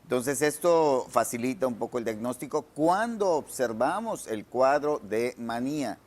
Entonces, esto facilita un poco el diagnóstico cuando observamos el cuadro de manía.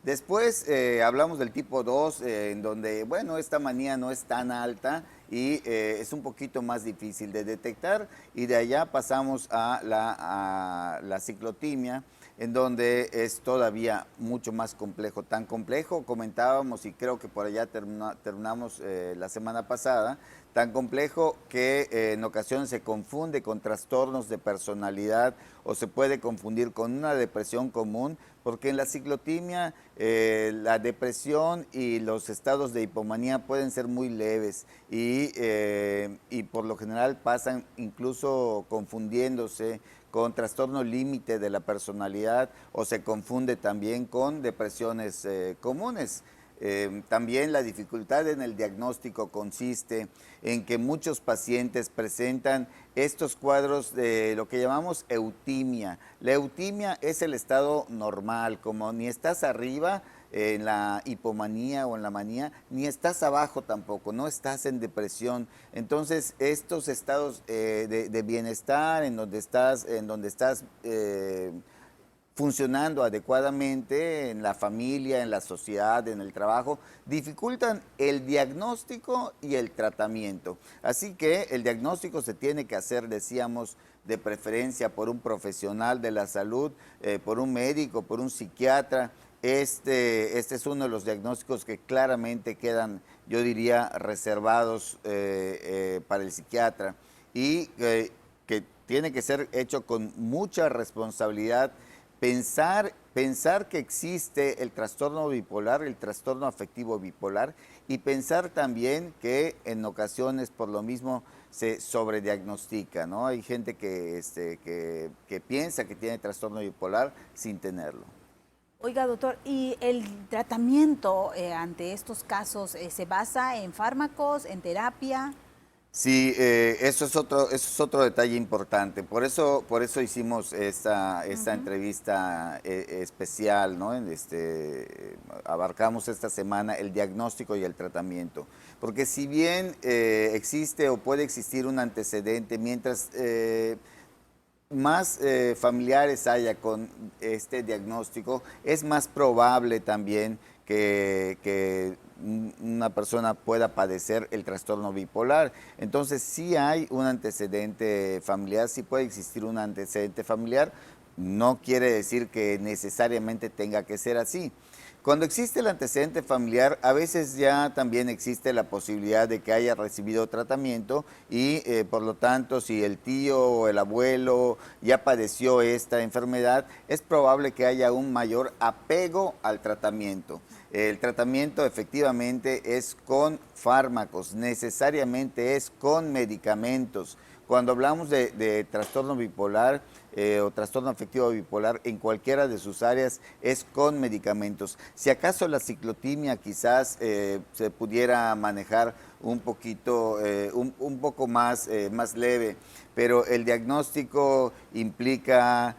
Después hablamos del tipo 2, en donde, bueno, esta manía no es tan alta y es un poquito más difícil de detectar, y de allá pasamos a la ciclotimia, en donde es todavía mucho más complejo. Tan complejo, comentábamos, y creo que por allá terminamos la semana pasada, tan complejo que en ocasiones se confunde con trastornos de personalidad o se puede confundir con una depresión común, porque en la ciclotimia la depresión y los estados de hipomanía pueden ser muy leves y por lo general pasan incluso confundiéndose con trastorno límite de la personalidad, o se confunde también con depresiones comunes. También la dificultad en el diagnóstico consiste en que muchos pacientes presentan estos cuadros de lo que llamamos eutimia. La eutimia es el estado normal, como ni estás arriba en la hipomanía o en la manía, ni estás abajo tampoco, no estás en depresión. Entonces, estos estados de bienestar en donde estás funcionando adecuadamente en la familia, en la sociedad, en el trabajo, dificultan el diagnóstico y el tratamiento. Así que el diagnóstico se tiene que hacer, decíamos, de preferencia por un profesional de la salud, por un médico, por un psiquiatra. Este es uno de los diagnósticos que claramente quedan, yo diría, reservados para el psiquiatra, y que tiene que ser hecho con mucha responsabilidad. Pensar que existe el trastorno bipolar, el trastorno afectivo bipolar, y pensar también que en ocasiones por lo mismo se sobrediagnostica, ¿no? Hay gente que piensa que tiene trastorno bipolar sin tenerlo. Oiga, doctor, ¿y el tratamiento ante estos casos se basa en fármacos, en terapia? Sí, eso es otro detalle importante. Por eso hicimos esta Ujú. entrevista especial, ¿no? Abarcamos esta semana el diagnóstico y el tratamiento. Porque si bien existe o puede existir un antecedente, mientras más familiares haya con este diagnóstico, es más probable también que una persona pueda padecer el trastorno bipolar. Entonces, sí hay un antecedente familiar, sí puede existir un antecedente familiar, no quiere decir que necesariamente tenga que ser así. Cuando existe el antecedente familiar, a veces ya también existe la posibilidad de que haya recibido tratamiento y por lo tanto, si el tío o el abuelo ya padeció esta enfermedad, es probable que haya un mayor apego al tratamiento. El tratamiento efectivamente es con fármacos, necesariamente es con medicamentos. Cuando hablamos de trastorno bipolar o trastorno afectivo bipolar, en cualquiera de sus áreas es con medicamentos. Si acaso la ciclotimia quizás se pudiera manejar un poquito, un poco más, más leve, pero el diagnóstico implica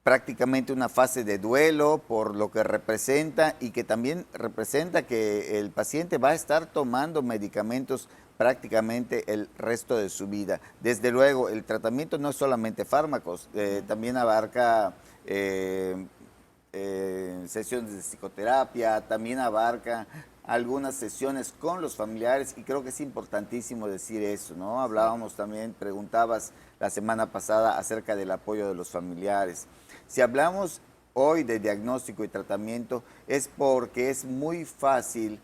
prácticamente una fase de duelo por lo que representa, y que también representa que el paciente va a estar tomando medicamentos prácticamente el resto de su vida. Desde luego, el tratamiento no es solamente fármacos, también abarca eh, sesiones de psicoterapia, también abarca algunas sesiones con los familiares, y creo que es importantísimo decir eso, ¿no? Sí. Hablábamos también, preguntabas la semana pasada acerca del apoyo de los familiares. Si hablamos hoy de diagnóstico y tratamiento, es porque es muy fácil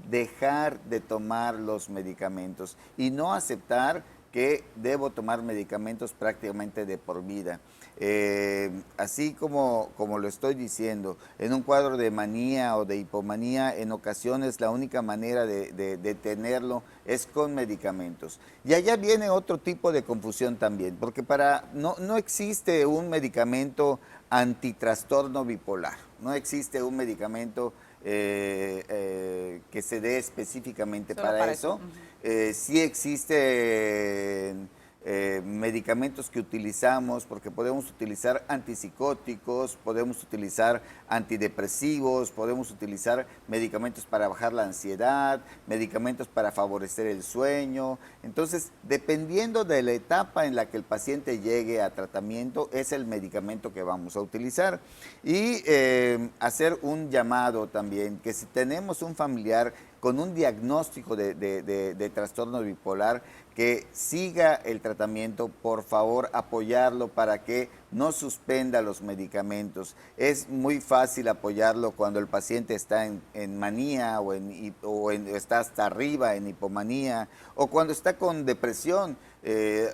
dejar de tomar los medicamentos y no aceptar que debo tomar medicamentos prácticamente de por vida. Así como lo estoy diciendo, en un cuadro de manía o de hipomanía, en ocasiones la única manera de tenerlo es con medicamentos. Y allá viene otro tipo de confusión también, porque no existe un medicamento antitrastorno bipolar, no existe un medicamento que se dé específicamente Solo para para eso. eso. Ujú. Sí existen medicamentos que utilizamos, porque podemos utilizar antipsicóticos, podemos utilizar antidepresivos, podemos utilizar medicamentos para bajar la ansiedad, medicamentos para favorecer el sueño. Entonces, dependiendo de la etapa en la que el paciente llegue a tratamiento, es el medicamento que vamos a utilizar. Y hacer un llamado también, que si tenemos un familiar con un diagnóstico de trastorno bipolar, que siga el tratamiento, por favor apoyarlo para que no suspenda los medicamentos. Es muy fácil apoyarlo cuando el paciente está en manía o está hasta arriba en hipomanía, o cuando está con depresión.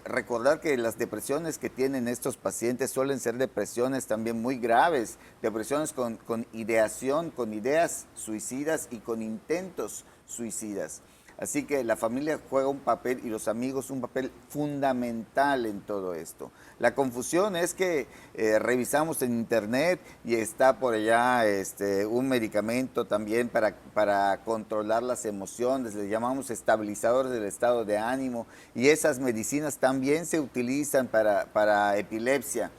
Recordar que las depresiones que tienen estos pacientes suelen ser depresiones también muy graves, depresiones con ideación, con ideas suicidas y con intentos suicidas. Así que la familia juega un papel y los amigos un papel fundamental en todo esto. La confusión es que revisamos en internet y está por allá un medicamento también para controlar las emociones, le llamamos estabilizadores del estado de ánimo, y esas medicinas también se utilizan para epilepsia.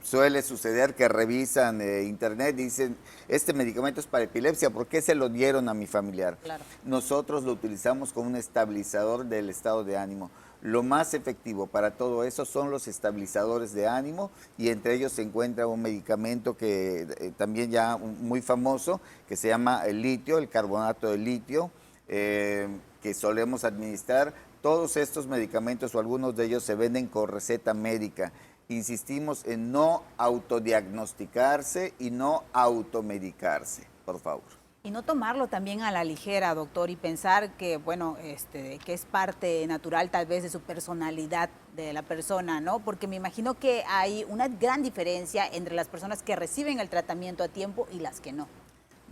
Suele suceder que revisan internet y dicen, este medicamento es para epilepsia, ¿por qué se lo dieron a mi familiar? Claro. Nosotros lo utilizamos como un estabilizador del estado de ánimo. Lo más efectivo para todo eso son los estabilizadores de ánimo, y entre ellos se encuentra un medicamento que también ya muy famoso, que se llama el litio, el carbonato de litio, que solemos administrar. Todos estos medicamentos o algunos de ellos se venden con receta médica. Insistimos en no autodiagnosticarse y no automedicarse, por favor. Y no tomarlo también a la ligera, doctor, y pensar que, bueno, que es parte natural tal vez de su personalidad de la persona, ¿no? Porque me imagino que hay una gran diferencia entre las personas que reciben el tratamiento a tiempo y las que no.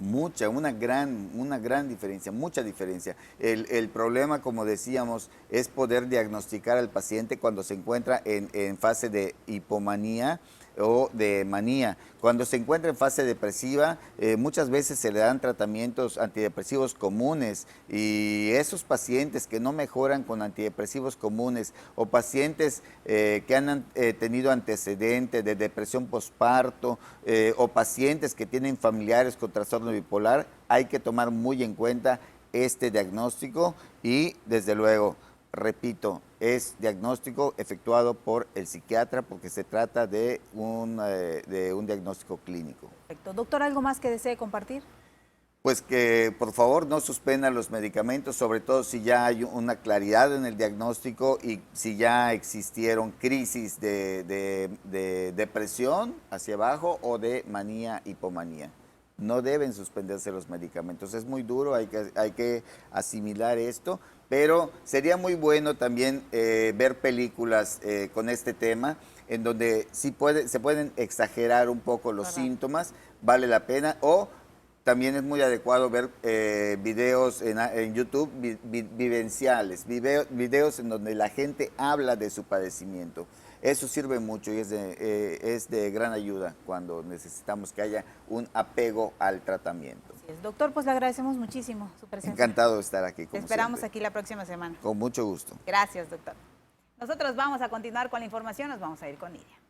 Una gran diferencia, mucha diferencia. El problema, como decíamos, es poder diagnosticar al paciente cuando se encuentra en fase de hipomanía o de manía. Cuando se encuentra en fase depresiva, muchas veces se le dan tratamientos antidepresivos comunes, y esos pacientes que no mejoran con antidepresivos comunes, o pacientes que han tenido antecedentes de depresión postparto, o pacientes que tienen familiares con trastorno bipolar, hay que tomar muy en cuenta este diagnóstico y, desde luego, repito, es diagnóstico efectuado por el psiquiatra, porque se trata de un diagnóstico clínico. Perfecto. Doctor, ¿algo más que desee compartir? Pues que por favor no suspendan los medicamentos, sobre todo si ya hay una claridad en el diagnóstico y si ya existieron crisis de depresión hacia abajo o de manía, hipomanía. No deben suspenderse los medicamentos. Es muy duro, hay que asimilar esto, pero sería muy bueno también ver películas con este tema, en donde sí se pueden exagerar un poco los síntomas, vale la pena, o también es muy adecuado ver videos en YouTube vivenciales, videos en donde la gente habla de su padecimiento. Eso sirve mucho y es de gran ayuda cuando necesitamos que haya un apego al tratamiento. Así es. Doctor, pues le agradecemos muchísimo su presencia. Encantado de estar aquí. Te esperamos aquí la próxima semana. Con mucho gusto. Gracias, doctor. Nosotros vamos a continuar con la información, nos vamos a ir con Nidia.